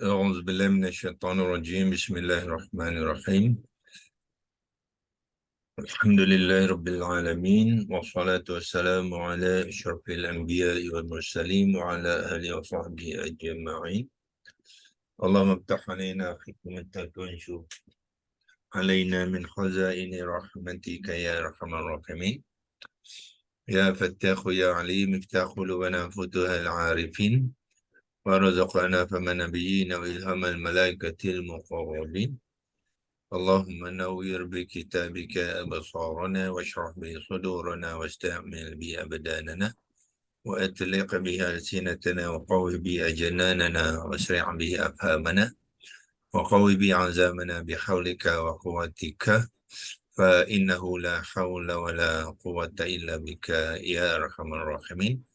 أعوذ بالله من الشيطان الرجيم بسم الله الرحمن الرحيم الحمد لله رب العالمين والصلاة والسلام على أشرف الأنبياء والمرسلين وعلى آله وصحبه أجمعين اللهم افتح علينا حكمتك وانشر علينا من خزائن رحمتك يا أرحم الراحمين يا فتاح يا عليم افتح قلوبنا فتوح العارفين ورزقنا فم نبيين وإلهام الملائكة المقربين اللهم نوّر بكتابك أبصارنا واشرح به صدورنا واستعمل به أبداننا وأطلق به ألسنتنا وقوي به أجناننا واسرع به أفهامنا وقوي به عزامنا بحولك وقوتك فإنه لا حول ولا قوة إلا بك يا أرحم الراحمين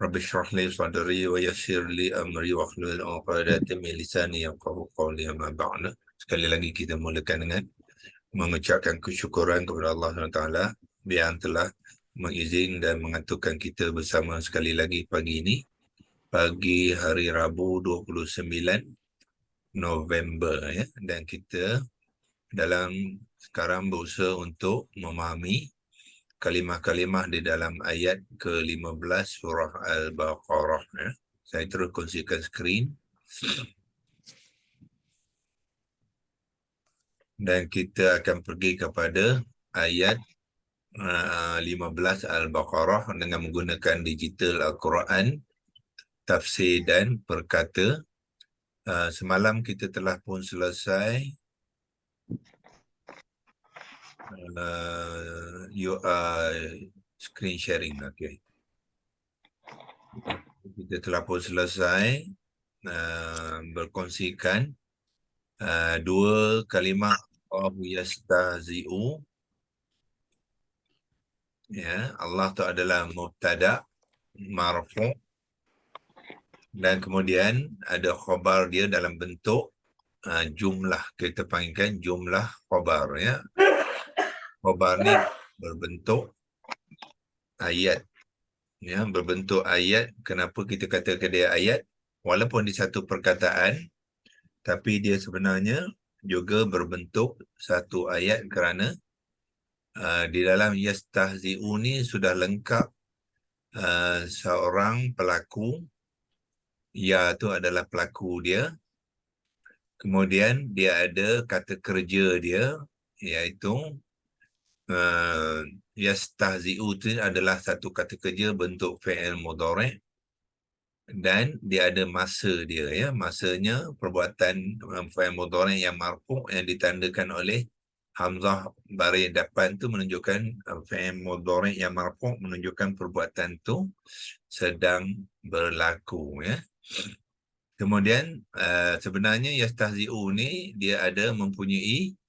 رب اشرح لي صدري ويسر لي أمري واحلل عقدة من لساني يفقهوا قولي أما بعد. Sekali lagi kita mulakan dengan mengucapkan kesyukuran kepada Allah SWT yang telah mengizinkan dan mengaturkan kita bersama sekali lagi pagi ini, pagi hari Rabu 29 November ya. Dan kita dalam sekarang berusaha untuk memahami kalimah-kalimah di dalam ayat ke-15 surah Al-Baqarah ya. Saya terus kongsikan skrin dan kita akan pergi kepada ayat 15 Al-Baqarah dengan menggunakan digital Al-Quran, tafsir dan perkata. Semalam kita telah pun selesai screen sharing. Okay. Kita telah pun selesai berkongsikan dua kalimah Allahu yastahzi'u. Ya, Allah tu adalah mubtada marfu' dan kemudian ada khabar dia dalam bentuk jumlah, kita panggilkan jumlah khabar ya. Khabar ni berbentuk ayat ya, berbentuk ayat. Kenapa kita katakan dia ayat? Walaupun di satu perkataan tapi dia sebenarnya juga berbentuk satu ayat kerana di dalam yastahzi'u ni sudah lengkap seorang pelaku. Ya tu adalah pelaku dia. Kemudian dia ada kata kerja dia, iaitu yastahzi'u itu adalah satu kata kerja bentuk fi'il mudhari' dan dia ada masa dia ya. Masanya perbuatan fi'il mudhari' yang marfu' yang ditandakan oleh hamzah baris depan tu menunjukkan fi'il mudhari' yang marfu' menunjukkan perbuatan tu sedang berlaku ya. Kemudian sebenarnya yastahzi'u ni dia ada mempunyai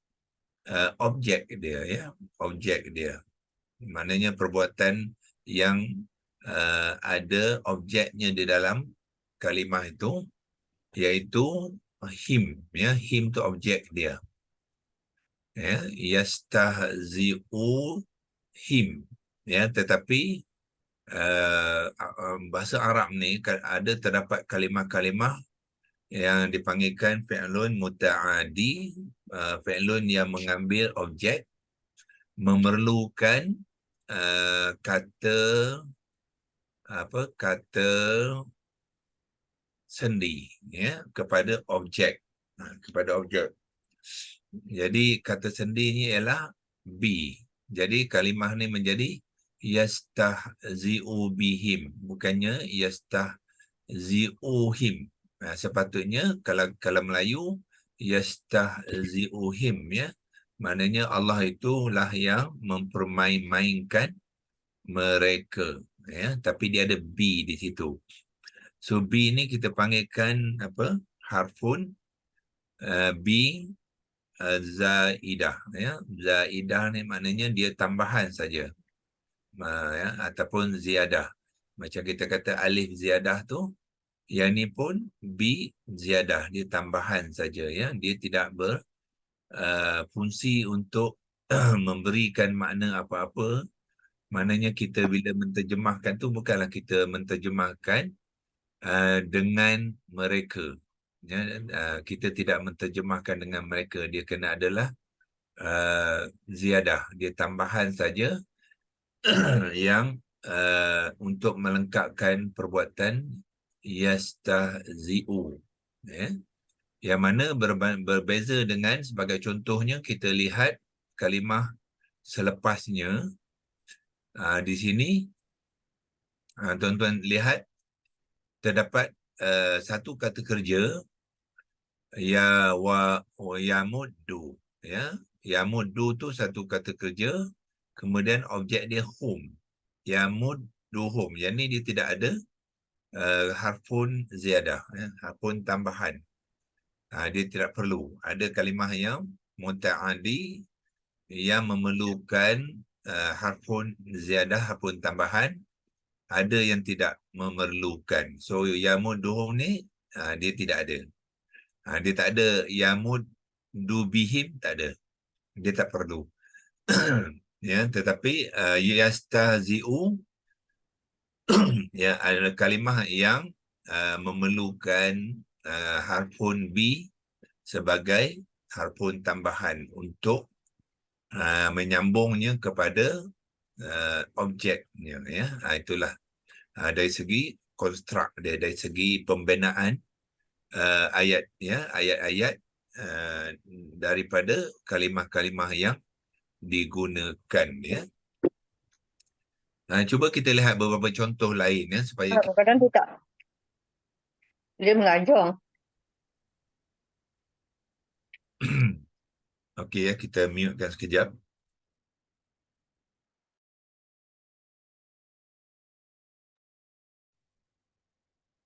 objek dia ya, objek dia. Maknanya perbuatan yang ada objeknya di dalam kalimah itu, iaitu him ya. Him tu objek dia. Ya, yastahzi'u him ya. Tetapi bahasa Arab ni ada terdapat kalimah-kalimah yang dipanggilkan fi'lun muta'adi, fi'lun yang mengambil objek, memerlukan kata sendi ya kepada objek, Jadi kata sendi ni ialah be. Jadi kalimah ni menjadi yastahzi'u bihim, bukannya yastahzi'uhim. Sepatutnya kalau Melayu yastahzi'uhim ya. Maknanya Allah itulah yang mempermain-mainkan mereka ya, tapi dia ada B di situ. So B ni kita panggilkan harfun B zaidah ya. Zaidah ni maknanya dia tambahan saja ya, ataupun ziyadah. Macam kita kata alif ziyadah tu, yang ni pun B ziyadah, dia tambahan saja ya. Dia tidak berfungsi untuk memberikan makna apa-apa. Maknanya kita bila menterjemahkan tu bukanlah kita menterjemahkan dengan mereka Ya, kita tidak menterjemahkan dengan mereka. Dia kena adalah ziyadah. Dia tambahan saja yang untuk melengkapkan perbuatan yastahzi'u. Ya. Yang mana berbeza dengan sebagai contohnya kita lihat kalimah selepasnya. Di sini tuan-tuan lihat terdapat satu kata kerja yamuddu, ya. Yamuddu tu satu kata kerja, kemudian objek dia hum. Yamudduhum. Yang ni dia tidak ada harfun ziyadah, ya, harfun tambahan. Dia tidak perlu. Ada kalimah yang muta'addi yang memerlukan harfun ziyadah, harfun tambahan. Ada yang tidak memerlukan. So yamudduhum ni dia tidak ada. Dia tak ada yamuddu bihim, tak ada. Dia tak perlu. Ya, tetapi yastahzi'u ya adalah kalimah yang memerlukan harfun bi sebagai harfun tambahan untuk menyambungnya kepada objeknya, ya. Itulah dari segi konstruk dia, dari segi pembenaan ayat, ya, ayat-ayat daripada kalimah-kalimah yang digunakan, ya. Cuba kita lihat beberapa contoh lain, ya, supaya Kadang-kadang dia tak, dia mengajar. okey, ya, kita mutekan sekejap.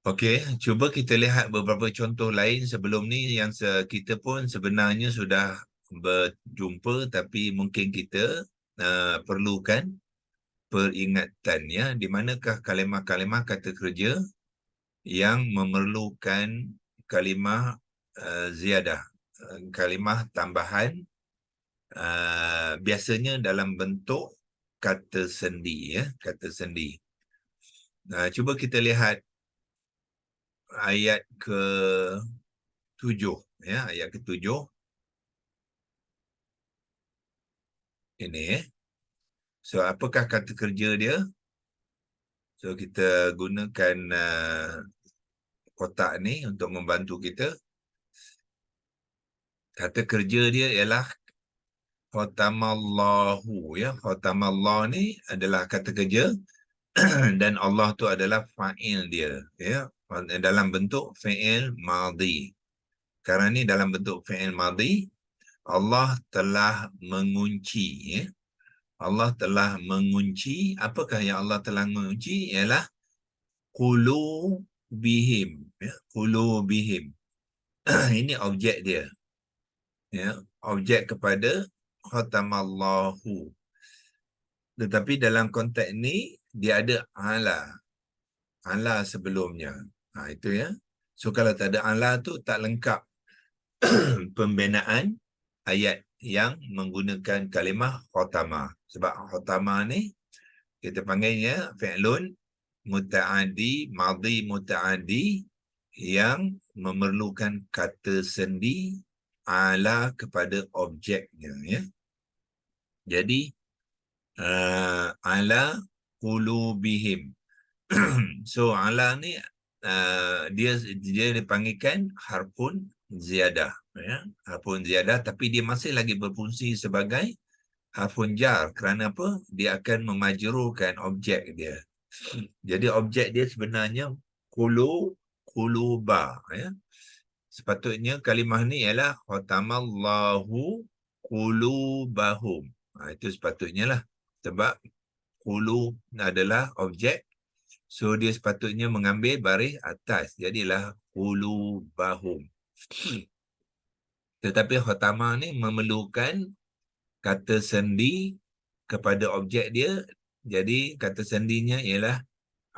Okey, cuba kita lihat beberapa contoh lain sebelum ni yang kita pun sebenarnya sudah berjumpa, tapi mungkin kita perlukan peringatan, ya. Di manakah kalimah-kalimah kata kerja yang memerlukan kalimah ziyadah, kalimah tambahan, biasanya dalam bentuk kata sendi, ya, kata sendi. Cuba kita lihat ayat ke-7, ya, ayat ke-7 ini, ya. So apakah kata kerja dia? So kita gunakan kotak ni untuk membantu kita. Kata kerja dia ialah khatamallahu, ya. Khatamallah ni adalah kata kerja dan Allah tu adalah fa'il dia, ya, dalam bentuk fi'il madhi. Sekarang ni dalam bentuk fi'il madhi, Allah telah mengunci, ya. Allah telah mengunci. Apakah yang Allah telah mengunci? Ialah qulubihim, ya, qulubihim. Ini objek dia, ya, objek kepada khatamallahu. Tetapi dalam konteks ni dia ada ala sebelumnya. Itu, ya. So kalau tak ada ala tu tak lengkap pembenaan ayat yang menggunakan kalimah khatamah. Sebab khatamah ni kita panggilnya fi'lun muta'addi, madhi muta'addi yang memerlukan kata sendi ala kepada objeknya, ya. Jadi ala qulubihim. So ala ni dia dipanggilkan harfun ziyadah, ya, harfun ziyadah, tapi dia masih lagi berfungsi sebagai harfun jar. Kerana apa? Dia akan memajrurkan objek dia. Jadi objek dia sebenarnya quluba, ya. Sepatutnya kalimah ni ialah khatamallahu qulubahum. Itu sepatutnya lah. Sebab qulub adalah objek. So dia sepatutnya mengambil baris atas. Jadilah qulubahum. Tetapi khatamah ni memerlukan kata sendi kepada objek dia. Jadi kata sendinya ialah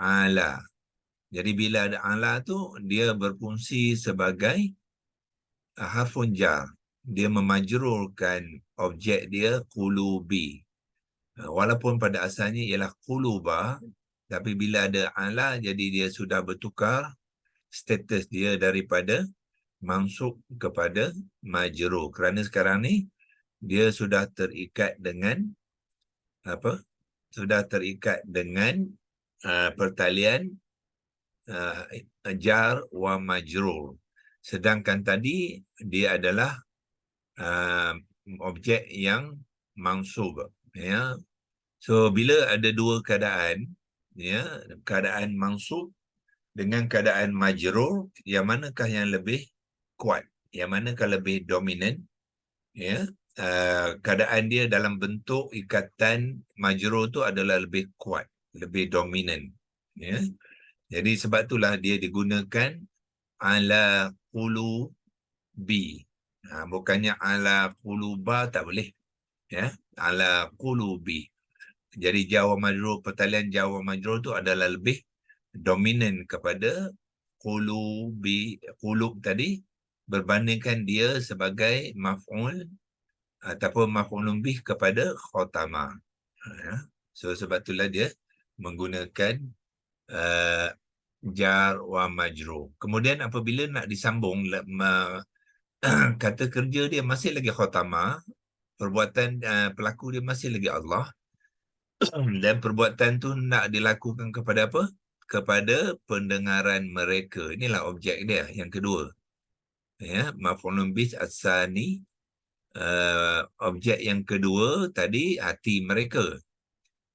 ala. Jadi bila ada ala tu, dia berfungsi sebagai harfun jar. Dia memajrurkan objek dia qulubi. Walaupun pada asalnya ialah quluba, tapi bila ada ala, jadi dia sudah bertukar status dia daripada mansub kepada majrur. Kerana sekarang ni dia sudah terikat dengan apa? Sudah terikat dengan pertalian jar wa majrur. Sedangkan tadi dia adalah objek yang mansub, ya. So bila ada dua keadaan, ya, keadaan mansub dengan keadaan majrur, yang manakah yang lebih kuat, yang manakah lebih dominan, ya? Keadaan dia dalam bentuk ikatan majrur tu adalah lebih kuat, lebih dominan, ya. Jadi sebab itulah dia digunakan ala qulubi. Bukannya ala quluba, tak boleh, ya. Ala qulubi. Jadi Jawa majrur, pertalian Jawa majrur tu adalah lebih dominan kepada qulub tadi, berbandingkan dia sebagai maf'ul ataupun maf'ulun bih kepada khatama. Ya. So sebab itulah dia menggunakan jar wa majrur. Kemudian apabila nak disambung kata kerja dia masih lagi khatama, perbuatan pelaku dia masih lagi Allah, dan perbuatan tu nak dilakukan kepada apa? Kepada pendengaran mereka. Inilah objek dia yang kedua. Ya, maf'ulun bih as-sani, objek yang kedua tadi hati mereka.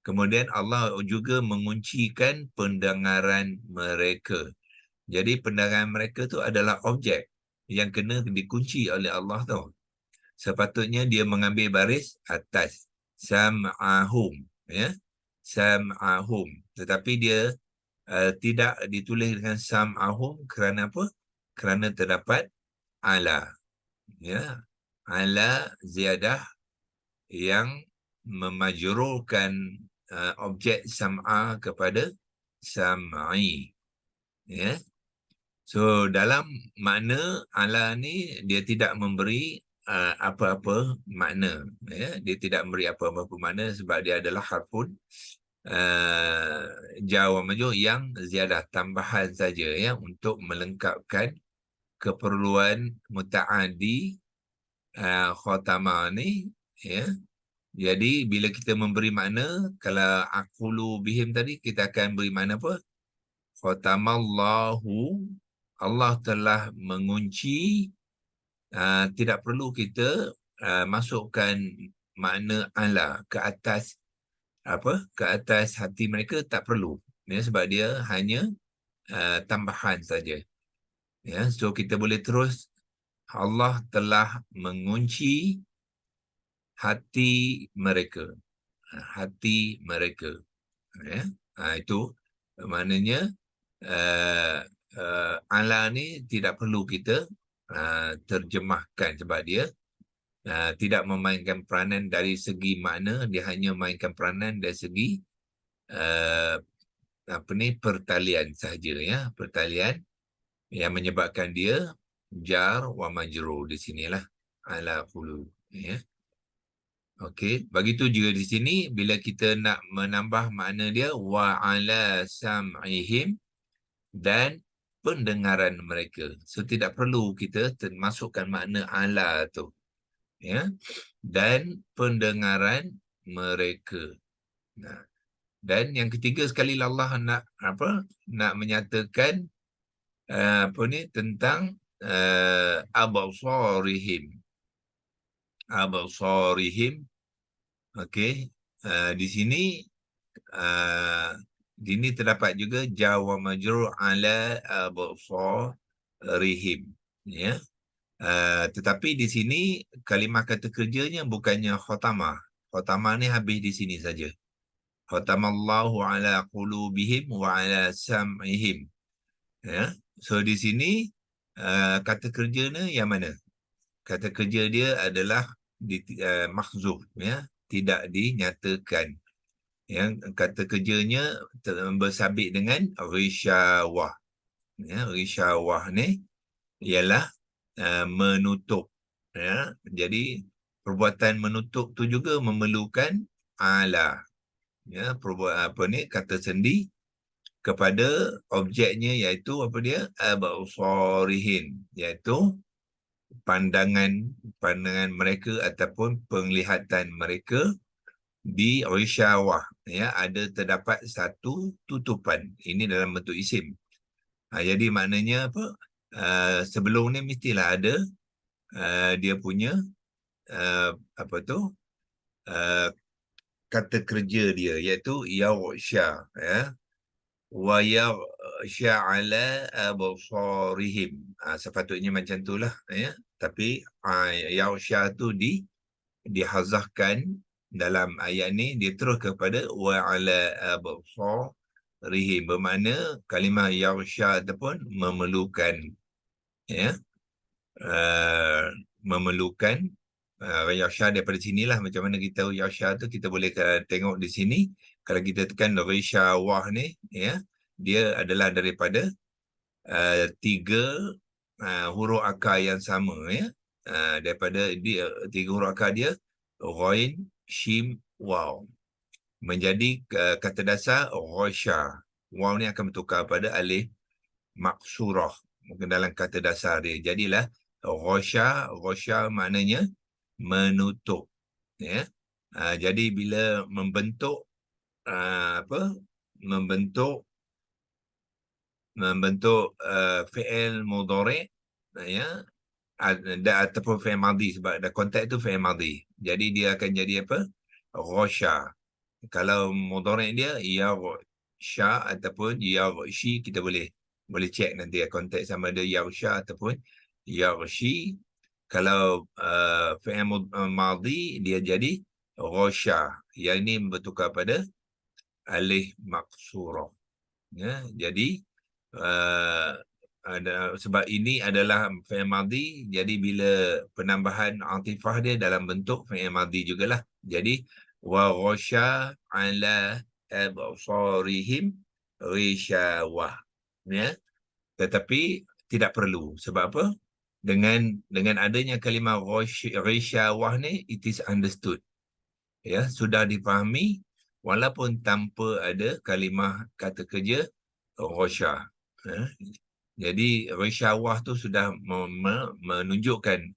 Kemudian Allah juga menguncikan pendengaran mereka. Jadi pendengaran mereka tu adalah objek yang kena dikunci oleh Allah tu. Sepatutnya dia mengambil baris atas, sam'ahum, ya, sam'ahum. Tetapi dia tidak ditulis dengan sam'ahum. Kerana apa? Kerana terdapat ala, ya, ala ziyadah yang memajrurkan objek sam'a kepada sam'i, ya. So dalam makna ala ni dia tidak memberi apa-apa makna, ya. Dia tidak memberi apa-apa makna sebab dia adalah harfun Jawa majrur yang ziyadah, tambahan saja, ya, untuk melengkapkan keperluan muta'addi khatama ni, ya. Jadi bila kita memberi makna, kalau aqulu bihim tadi, kita akan beri makna apa? Khatamallahu, Allah telah mengunci. Tidak perlu kita masukkan makna ala ke atas apa? Ke atas hati mereka, tak perlu. Ya, sebab dia hanya tambahan saja. Ya, so kita boleh terus, Allah telah mengunci hati mereka. Hati mereka. Ya. Itu maknanya ala ni tidak perlu kita terjemahkan sebab dia tidak memainkan peranan dari segi makna, dia hanya memainkan peranan dari segi pertalian sahaja, ya, pertalian yang menyebabkan dia jar wa majrur di sinilah ala qulub, ya. Okey, begitu juga di sini bila kita nak menambah makna dia wa ala sam'ihim, dan pendengaran mereka. So tidak perlu kita masukkan makna ala tu, ya, dan pendengaran mereka. Nah, dan yang ketiga sekali Allah nak menyatakan tentang absarihim. Okey, di sini terdapat juga Jawa majrur ala absarihim, ya. Tetapi di sini kalimah kata kerjanya bukannya khatamah. Khatamah ni habis di sini saja. Khatamallahu ala qulubihim wa ala sam'ihim, ya. So di sini kata kerjanya yang mana? Kata kerja dia adalah mahzuf, ya, tidak dinyatakan. Yang kata kerjanya bersabit dengan risyawah. Ya, risyawah ni ialah menutup, ya. Jadi perbuatan menutup tu juga memerlukan ala, ya, kata sendi kepada objeknya, iaitu apa dia? Absarihim, iaitu pandangan mereka ataupun penglihatan mereka di risyawah, ya, ada terdapat satu tutupan. Ini dalam bentuk isim. Jadi maknanya apa? Sebelum ni mestilah ada dia punya apa tu? Kata kerja dia, iaitu yaghsha, ya. Wa yaghsha ala absarihim. Sepatutnya macam itulah, ya. Tapi yaghsha tu dihazahkan dalam ayat ni, dia terus kepada wa ala absarihim, bermakna kalimah yaghsha ataupun memerlukan, ya. Memerlukan yaghsha daripada sinilah. Macam mana kita tahu yaghsha tu? Kita boleh tengok di sini. Kalau kita tekan risyawah ni, ya, dia adalah daripada 3 huruf akar yang sama, ya. Daripada dia 3 huruf akar dia, ghain, shim, waw, menjadi kata dasar ghasya. Waw ni akan bertukar pada alif maksurah mungkin dalam kata dasar dia. Jadilah ghasya maknanya menutup, ya. Jadi bila membentuk fi'il mudhari', ya, ataupun fi'il madhi, sebab ada konteks tu fi'il madhi. Jadi dia akan jadi apa? Ghasya. Kalau mudhari' dia yaghsha ataupun yaghshi, kita boleh cek nanti konteks sama ada yaghsha ataupun yaghshi. Kalau fi'il madhi, dia jadi ghasya. Yang ini bertukar pada alif maksurah, ya. Jadi sebab ini adalah fi'il madhi, jadi bila penambahan atifah dia dalam bentuk fi'il madhi jugalah. Jadi wa ghasya ala absarihim rishawah, ya. Tetapi tidak perlu. Sebab apa? Dengan adanya kalimah rishawah ni, it is understood, ya, sudah dipahami walaupun tanpa ada kalimah kata kerja ghasya, ya. Jadi risyawah tu sudah menunjukkan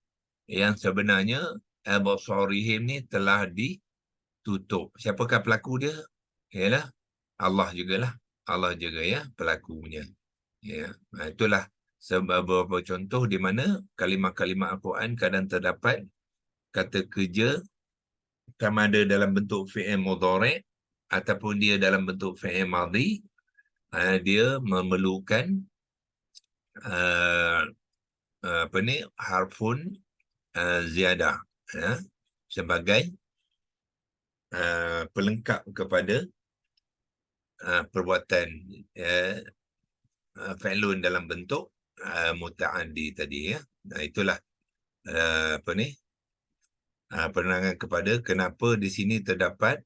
yang sebenarnya absarihim ni telah ditutup. Siapakah pelaku dia? Ialah Allah jugalah. Allah juga, ya, pelakunya, ya. Itulah beberapa contoh di mana kalimah-kalimah Al-Quran kadang terdapat kata kerja sama ada dalam bentuk fi'il mudhari' ataupun dia dalam bentuk fi'il madhi. Dia memerlukan harfun ziyadah, ya, sebagai pelengkap kepada perbuatan fi'lun dalam bentuk muta'addi tadi, ya. Itulah penerangan kepada kenapa di sini terdapat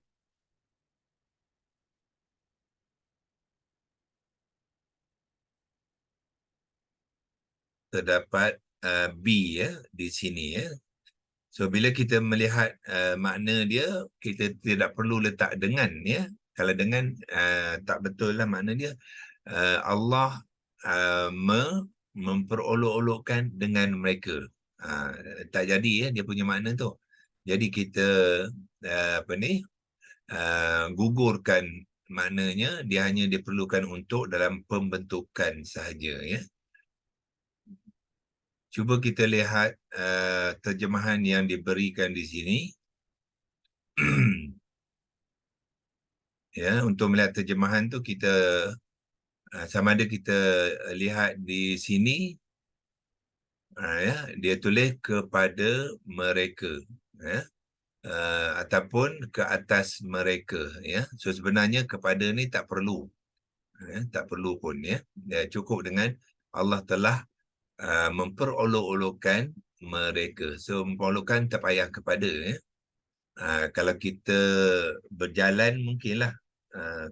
B, ya, di sini, ya. So bila kita melihat makna dia, kita tidak perlu letak dengan, ya. Kalau dengan tak betul lah makna dia. Allah memperolok-olokkan dengan mereka. Tak jadi, ya, dia punya makna tu. Jadi kita gugurkan maknanya. Dia hanya diperlukan untuk dalam pembentukan sahaja, ya. Cuba kita lihat terjemahan yang diberikan di sini. Ya, untuk melihat terjemahan tu, kita sama ada kita lihat di sini, ya, dia tulis kepada mereka, ya, ataupun ke atas mereka, ya. So sebenarnya kepada ni tak perlu, ya, tak perlu pun, ya. Cukup dengan Allah telah memperolok-olokkan mereka. So memperolokkan tak payah kepada, ya. Kalau kita berjalan mungkinlah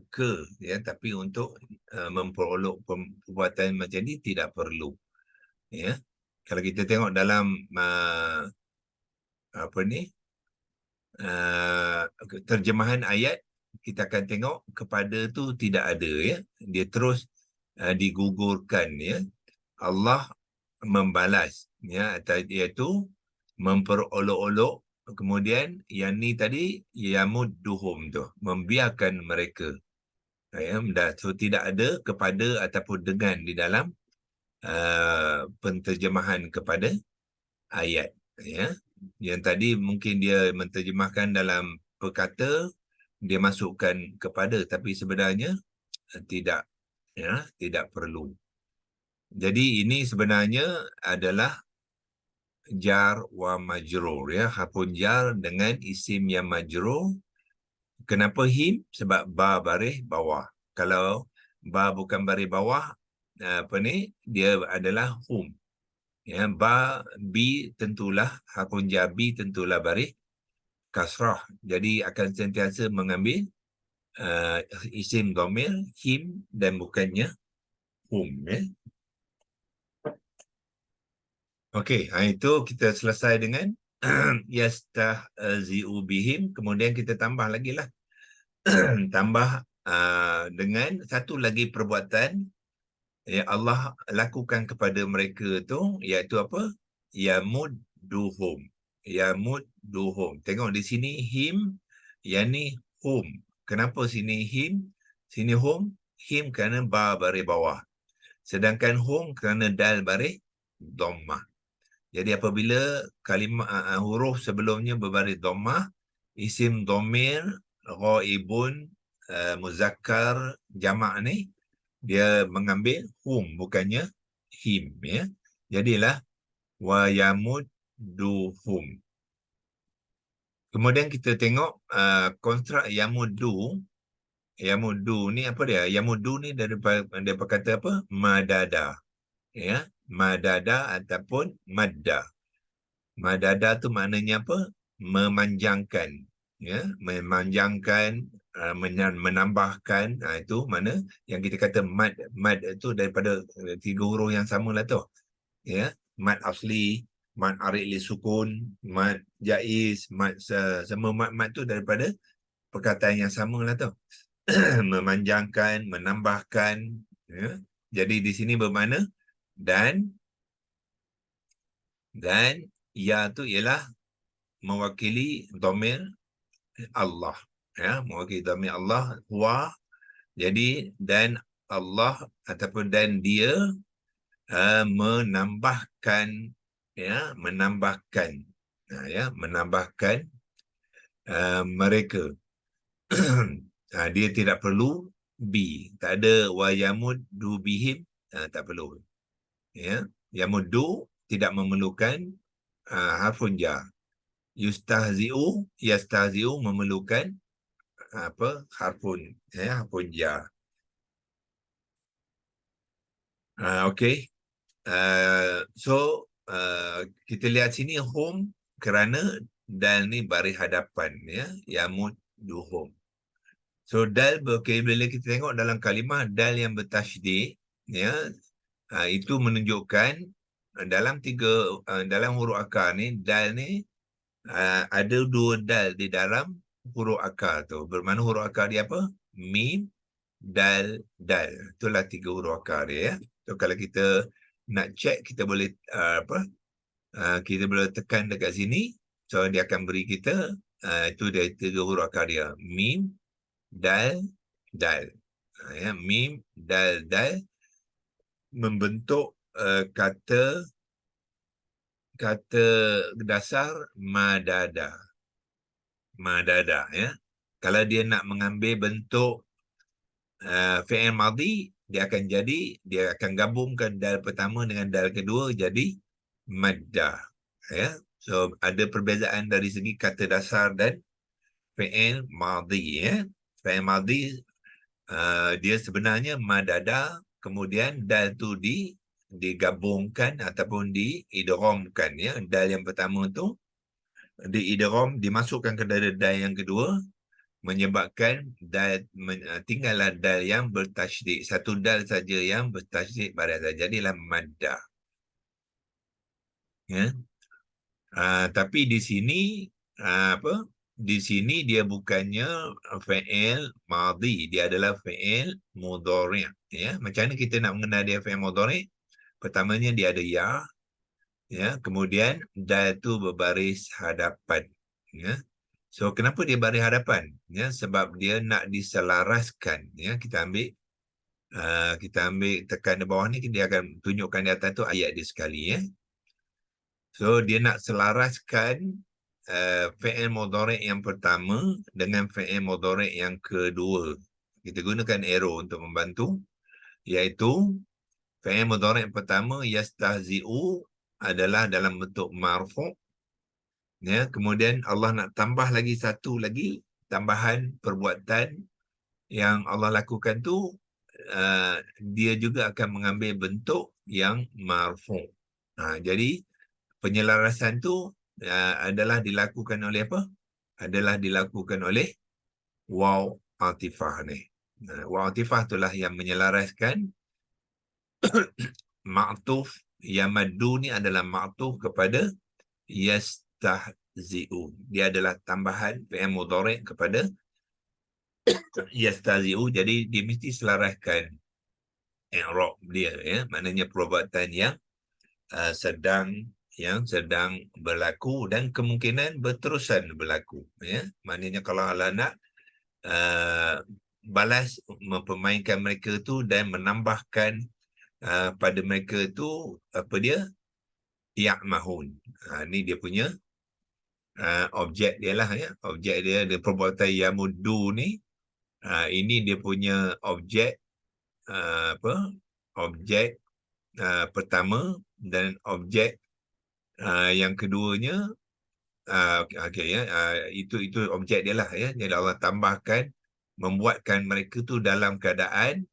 ke, ya, tapi untuk memperolok perbuatan macam ni tidak perlu, ya. Kalau kita tengok dalam terjemahan ayat, kita akan tengok kepada tu tidak ada, ya. Dia terus digugurkan, ya. Allah membalas, ya, iaitu memperolok-olok. Kemudian yang ni tadi yamudduhum tu, membiarkan mereka. Ya, so tidak ada kepada ataupun dengan di dalam penterjemahan kepada ayat, ya. Yang tadi mungkin dia menterjemahkan dalam perkata, dia masukkan kepada, tapi sebenarnya tidak, ya, tidak perlu. Jadi ini sebenarnya adalah jar wa majrur, ya. Harfun jar dengan isim yang majrur. Kenapa him? Sebab ba baris bawah. Kalau ba bukan baris bawah, dia adalah hum. Ya, ba bi tentulah harfun jar, bi tentulah baris kasrah. Jadi akan sentiasa mengambil isim dhamir him dan bukannya hum, ya. Okey, itu kita selesai dengan yastahzi'u bihim. Kemudian kita tambah lagi lah. Tambah dengan satu lagi perbuatan yang Allah lakukan kepada mereka tu, iaitu apa? Yamudduhum. Yamudduhum. Tengok di sini him, yang ni hum. Kenapa sini him? Sini hum. Him kerana ba baris bawah. Sedangkan hum kerana dal baris dhammah. Jadi apabila kalimah huruf sebelumnya berbaris dhammah, isim dhamir ghaibun muzakkar jamak ni dia mengambil hum bukannya him, ya. Jadilah wa yamudduhum. Kemudian kita tengok kontrak yamuddu. Yamuddu ni apa dia? Yamuddu ni daripada kata apa? Madada. Ya, madada ataupun madda. Madada tu maknanya apa? Memanjangkan, ya, memanjangkan, menambahkan. Itu mana yang kita kata mad. Mad itu daripada tiga huruf yang samalah tu, ya. Mad asli, mad arid li sukun, mad jaiz, mad semua mad tu daripada perkataan yang samalah tu. Memanjangkan, menambahkan, ya. Jadi di sini bermakna dan ya tu ialah mewakili dhamir Allah, ya, mewakili dhamir Allah wa. Jadi dan Allah ataupun dan dia menambahkan, ya, menambahkan, menambahkan mereka. Dia tidak perlu bi, tak ada wa yamuddu bihim, tak perlu, ya. Yamuddu tidak memerlukan harfun jar. Yastahzi'u memerlukan harfun, ya, harfun jar. Okey. So kita lihat sini hum kerana dal ni baris hadapan, ya, yamudduhum. So dal, bila kita tengok dalam kalimah dal yang bertasydid, ya, itu menunjukkan dalam huruf akar ni, dal ni ada dua dal di dalam huruf akar tu. Bermakna huruf akar dia apa? Mim, dal, dal. Itulah tiga huruf akar dia, ya. So kalau kita nak check, kita boleh kita boleh tekan dekat sini. So dia akan beri kita itu dia tiga huruf akar dia. Mim, dal, dal. Ya, mim, dal, dal membentuk kata dasar madada. Madada, ya. Kalau dia nak mengambil bentuk fi'il madhi, dia akan gabungkan dal pertama dengan dal kedua jadi madda, ya. So ada perbezaan dari segi kata dasar dan fi'il madhi, ya. Fi'il madhi dia sebenarnya madada, kemudian dal tu digabungkan ataupun diidghamkan, ya. Dal yang pertama tu diidgham, dimasukkan ke dalam dal yang kedua, menyebabkan tinggallah dal yang bertasydid. Satu dal saja yang bertasydid pada dal. Jadilah madda. Ya. Tapi di sini di sini dia bukannya fi'il madhi, dia adalah fi'il mudhari'. Ya, macam mana kita nak mengenal dia fi'il mudhari'? Pertamanya dia ada ya, kemudian dal tu berbaris hadapan. Ya. So kenapa dia baris hadapan? Ya, sebab dia nak diselaraskan. Ya, kita ambil tekan di bawah ni, dia akan tunjukkan di atas tu ayat dia sekali. Ya. So dia nak selaraskan fi'il mudhari' yang pertama dengan fi'il mudhari' yang kedua. Kita gunakan arrow untuk membantu, iaitu fi'il mudhari' yang pertama yastahzi'u adalah dalam bentuk marfu'. Ya, kemudian Allah nak tambah lagi satu lagi tambahan perbuatan yang Allah lakukan tu, dia juga akan mengambil bentuk yang marfu'. Jadi penyelarasan tu adalah dilakukan oleh apa? Adalah dilakukan oleh waw atifah ni. Waw atifah itulah yang menyelaraskan ma'tuf. Yang maddu ni adalah ma'tuf kepada yastahzi'u. Dia adalah tambahan fi'il mudhari' kepada yastahzi'u. Jadi dia mesti selaraskan i'rab dia, ya, maknanya perbuatan yang sedang berlaku dan kemungkinan berterusan berlaku. Ya, maknanya kalau Allah nak balas mempermainkan mereka tu dan menambahkan pada mereka tu apa dia? Ya'mahun. Ni dia punya objek dia lah, ya. Objek dia perbuatan yamuddu ni. Ini dia punya objek objek pertama, dan objek yang keduanya itu objek dia lah, ya. Jadi Allah tambahkan membuatkan mereka tu dalam keadaan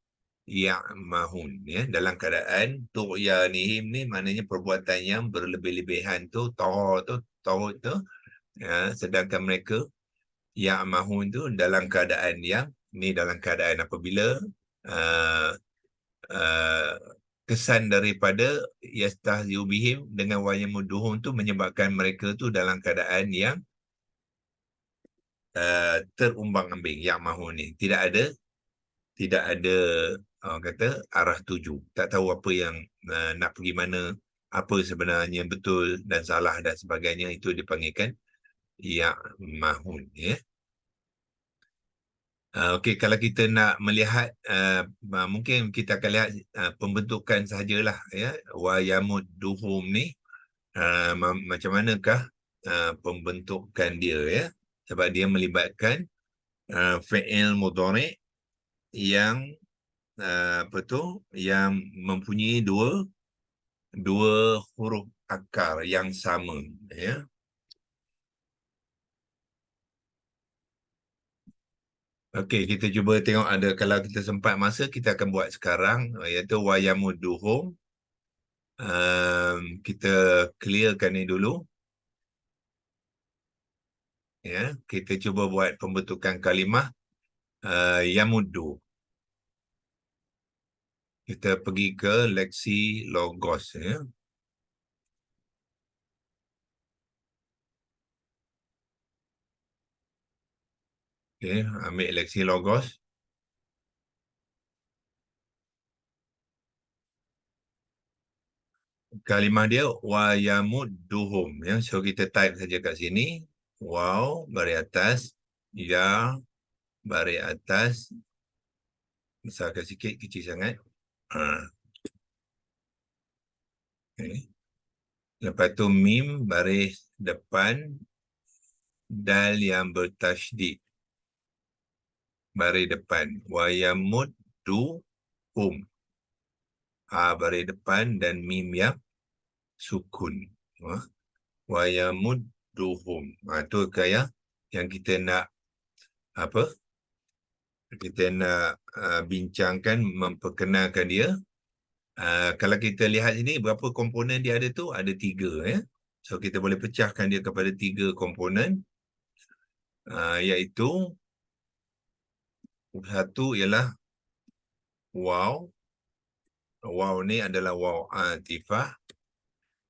ya'mahun, ya, dalam keadaan tu'yanihim ni, maknanya perbuatan yang berlebih-lebihan tu, tawud tu, ya, sedangkan mereka ya'mahun tu dalam keadaan yang ni, dalam keadaan apabila kesan daripada yastahzi'u bihim dengan wa yamudduhum tu menyebabkan mereka tu dalam keadaan yang terumbang-ambing. Yang mahu ni tidak ada orang kata arah tuju, tak tahu apa yang nak pergi mana, apa sebenarnya betul dan salah dan sebagainya. Itu dipanggilkan yang mahun, ya. Okey, kalau kita nak melihat mungkin kita akan lihat pembentukan sahajalah, ya. Wa yamudduhum ni macam manakah pembentukan dia, ya. Sebab dia melibatkan fi'il mudhari' yang yang mempunyai dua huruf akar yang sama, ya. Okey, kita cuba tengok ada, kalau kita sempat masa kita akan buat sekarang, iaitu wa yamudduhum. Kita clearkan ni dulu. Ya, kita cuba buat pembentukan kalimah yamuddu. Kita pergi ke leksi logos, ya. Okey, ambil leksi logos. Kalimah dia wa yamudduhum, ya. So kita type saja kat sini, waw baris atas, ya baris atas, besarkan sikit, kecil sangat. Okay. Lepas tu mim baris depan, dal yang bertasydid baris depan, wa yamudduhum, baris depan dan mim yang sukun. Wa yamudduhum. Tu kaya yang kita nak kita nak bincangkan, memperkenalkan dia. Kalau kita lihat sini, berapa komponen dia ada tu? Ada 3, ya. So kita boleh pecahkan dia kepada 3 komponen, iaitu satu ialah waw. Waw ni adalah waw atifah.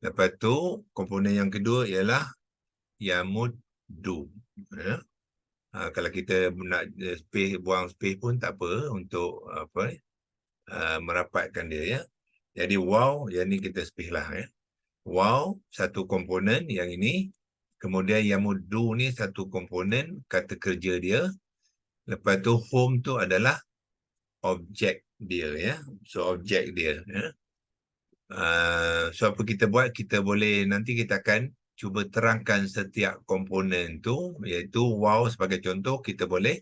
Lepas tu komponen yang kedua ialah yamud do. Ya. Kalau kita nak space, buang space pun tak apa untuk apa merapatkan dia, ya. Jadi wow, yang ni kita space lah, ya. Wow satu komponen yang ini, kemudian yang do ni satu komponen kata kerja dia, lepas tu home tu adalah objek dia, ya. So objek dia, ya. So apa kita buat, kita boleh nanti kita akan cuba terangkan setiap komponen tu, iaitu wow sebagai contoh. Kita boleh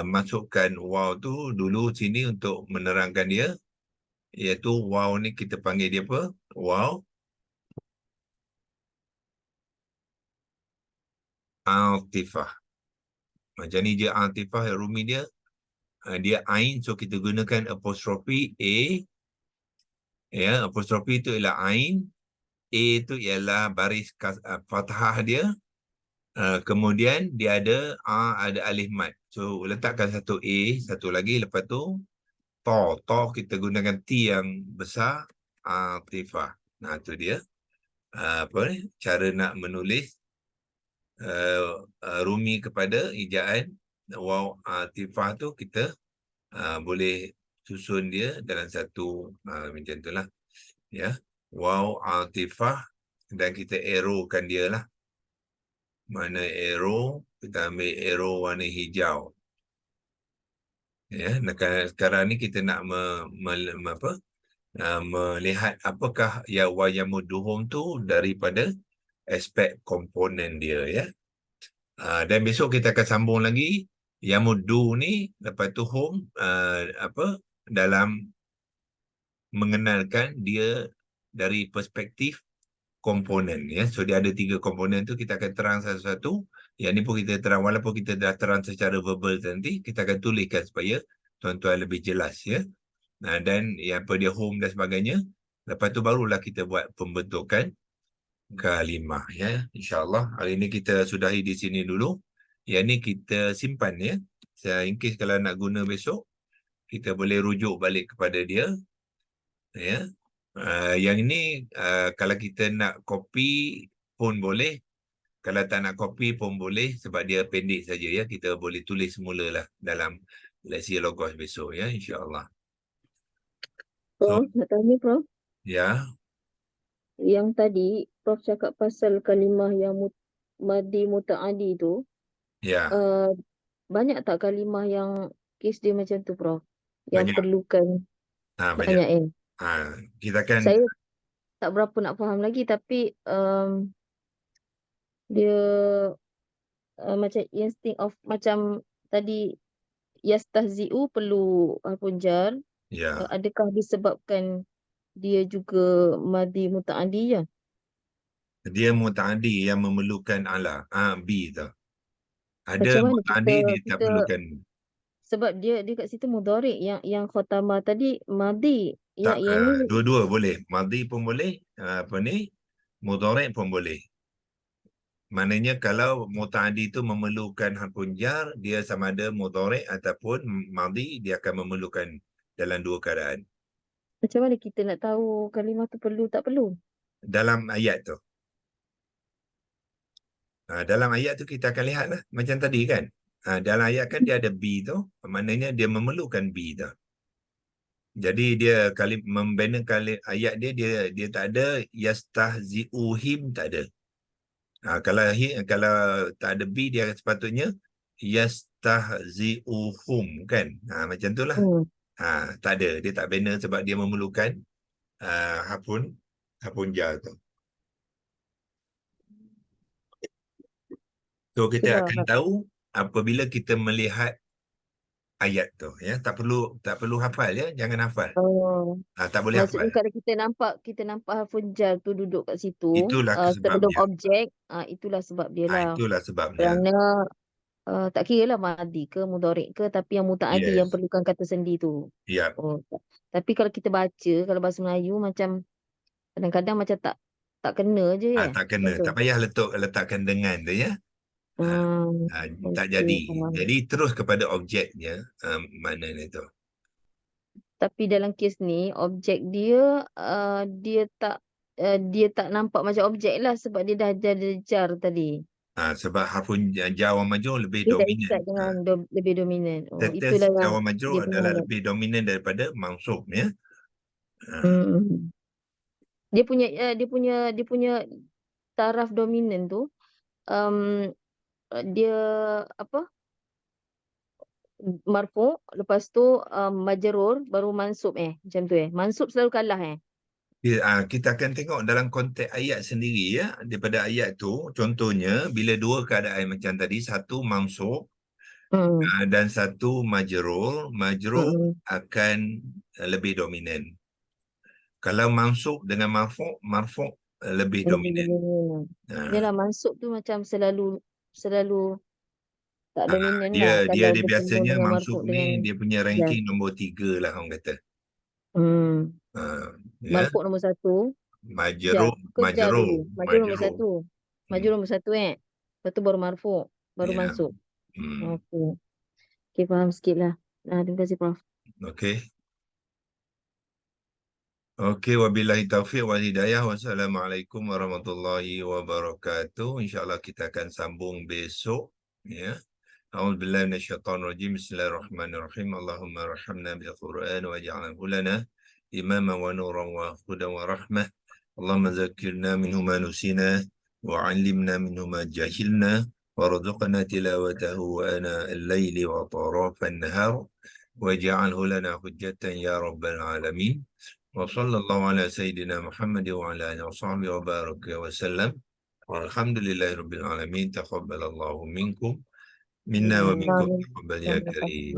masukkan wow tu dulu sini untuk menerangkan dia, iaitu wow ni kita panggil dia apa? Wow Altifah. Macam ni je Altifah, rumi dia. Dia ain, so kita gunakan apostrofi A. Ya, apostrofi itu ialah ain. A itu ialah baris fathah dia. Kemudian dia ada alif mat. So letakkan satu A, satu lagi, lepas tu to kita gunakan T yang besar, Altifah. Nah, tu dia. Apa ni? Cara nak menulis rumi kepada ejaan waw Altifah tu, kita boleh susun dia dalam satu macam itulah, ya. Waw Altifah, dan kita arrowkan dia lah. Mana arrow? Kita ambil arrow warna hijau. Ya, sekarang ni kita nak melihat apakah yang wayamuduhum tu daripada aspek komponen dia, ya. Dan besok kita akan sambung lagi yamudu ni, lepas tu home dalam mengenalkan dia dari perspektif komponen, ya. So dia ada 3 komponen tu, kita akan terang satu-satu. Yang ni pun kita terang, walaupun kita dah terang secara verbal nanti, kita akan tuliskan supaya tuan-tuan lebih jelas, ya. Dan yang apa dia home dan sebagainya. Lepas tu barulah kita buat pembentukan kalimah, ya. InsyaAllah hari ini kita sudahi di sini dulu. Yang ni kita simpan, ya. In case kalau nak guna besok, kita boleh rujuk balik kepada dia, ya. Yang ini kalau kita nak copy pun boleh, kalau tak nak copy pun boleh, sebab dia pendek saja, ya. Kita boleh tulis semula lah dalam leksi logos besok, ya, insyaAllah. So, Prof, nak tanya Prof. ya, Yang tadi Prof cakap pasal kalimah yang madi muta'adi tu, ya, banyak tak kalimah yang kes dia macam tu Prof? Yang banyak. perlukan Banyak. banyak. Kita kan, Saya tak berapa nak faham lagi, tapi dia macam insting of macam tadi yastahzi'u perlu harfun jar. ya, Adakah disebabkan dia juga madi muta'adi ya? dia muta'adi yang memerlukan ala, B tu. Ada Macam mana muta'adi dia tak kita perlukan. sebab dia kat situ mudhari, yang khatamah tadi madi, Tak, yang ni dua-dua boleh. Madhi pun boleh, mudhari' pun boleh. Maknanya kalau muta'adi itu memerlukan harfun jar, dia sama ada mudhari' ataupun madhi, dia akan memerlukan dalam dua keadaan. macam mana kita nak tahu kalimah tu perlu tak perlu? Dalam ayat tu. Dalam ayat tu kita akan lihat lah. Macam tadi kan. Dalam ayat kan dia ada B tu. Maknanya dia memerlukan B tu. Jadi dia membina ayat dia tak ada yastahzi'uhim, tak ada. Kalau tak ada B, dia sepatutnya yastahzi'uhum kan. Macam tu lah. Tak ada. Dia tak bina sebab dia memerlukan harfun jar tu. So kita Itulah. akan tahu apabila kita melihat ayat tu, ya. Tak perlu hafal, ya. Jangan hafal. Tak boleh hafal. Maksudnya kalau kita nampak harfun jar tu duduk kat situ Itulah sebab sebelum dia. objek, itulah sebab dia lah. Itulah sebabnya. Kerana tak kira lah madi ke mudhari' ke, tapi yang muta'adi yang Yes. perlukan kata sendi tu. Ya. Tapi kalau kita baca, kalau bahasa Melayu macam kadang-kadang macam tak kena je ya. Tak kena. Betul. Tak payah letakkan dengan tu, ya. Tak Okey, jadi. faham. Jadi terus kepada objeknya, maknanya tu. Tapi dalam kes ni objek dia dia tak nampak macam objek lah, sebab dia dah ada jar tadi. Sebab harfun Jawa Majrur lebih Dia tak dominan. ikat dengan lebih dominan. Oh, Status itulah yang Jawa Majrur dia punya adalah alat. lebih dominan daripada mansub ya. Hmm. Dia punya taraf dominan tu um, dia apa? Marfu, lepas tu majrur, baru mansub macam tu Mansub selalu kalah Kita akan tengok dalam konteks ayat sendiri ya. Daripada ayat tu, contohnya bila dua keadaan macam tadi, satu mansub Hmm. dan satu majrur, majrur Hmm. akan lebih dominan. Kalau mansub dengan marfu', marfu' lebih Lebih dominan. dominan. Ah, Yalah, mansub tu macam selalu tak dominan lah dia kalau dia dia sambung biasanya dengan mansub marfu ni dengan dia punya jas. ranking nombor 3 lah orang kata. Ya. Marfu nombor 1, jas. Majrur, Kerja majrur, dulu. Majrur nombor majrur. 1. Hmm. Majrur nombor 1 Lepas tu baru marfu, baru Ya. mansub. Hmm. Okey. Okey, faham sikit lah. Terima kasih, Prof. Okey. Okey, wabillahi taufiq wal hidayah. Wassalamualaikum warahmatullahi wabarakatuh. InsyaAllah kita akan sambung besok. Ya. A'udzubillahi minasyaitonir rajim. Bismillahirrahmanirrahim. Allahumma arhamna bil Qur'an waj'alhu lana imaman wa nuran wa hudan wa rahmah. Allahumma zakkirna minhu ma nusina wa 'allimna minhu ma jahilna warzuqna tilawatahu ana al-laili wa tarafan nahar waj'alhu lana hujjatan ya rabbal alamin. Wa sallallahu ala sayyidina Muhammad wa ala alihi wa sahbihi wa baraka wa sallam. Walhamdulillahirabbil alamin. Taqabbalallahu minkum minna wa minkum. Amin. Taqabbal ya karim.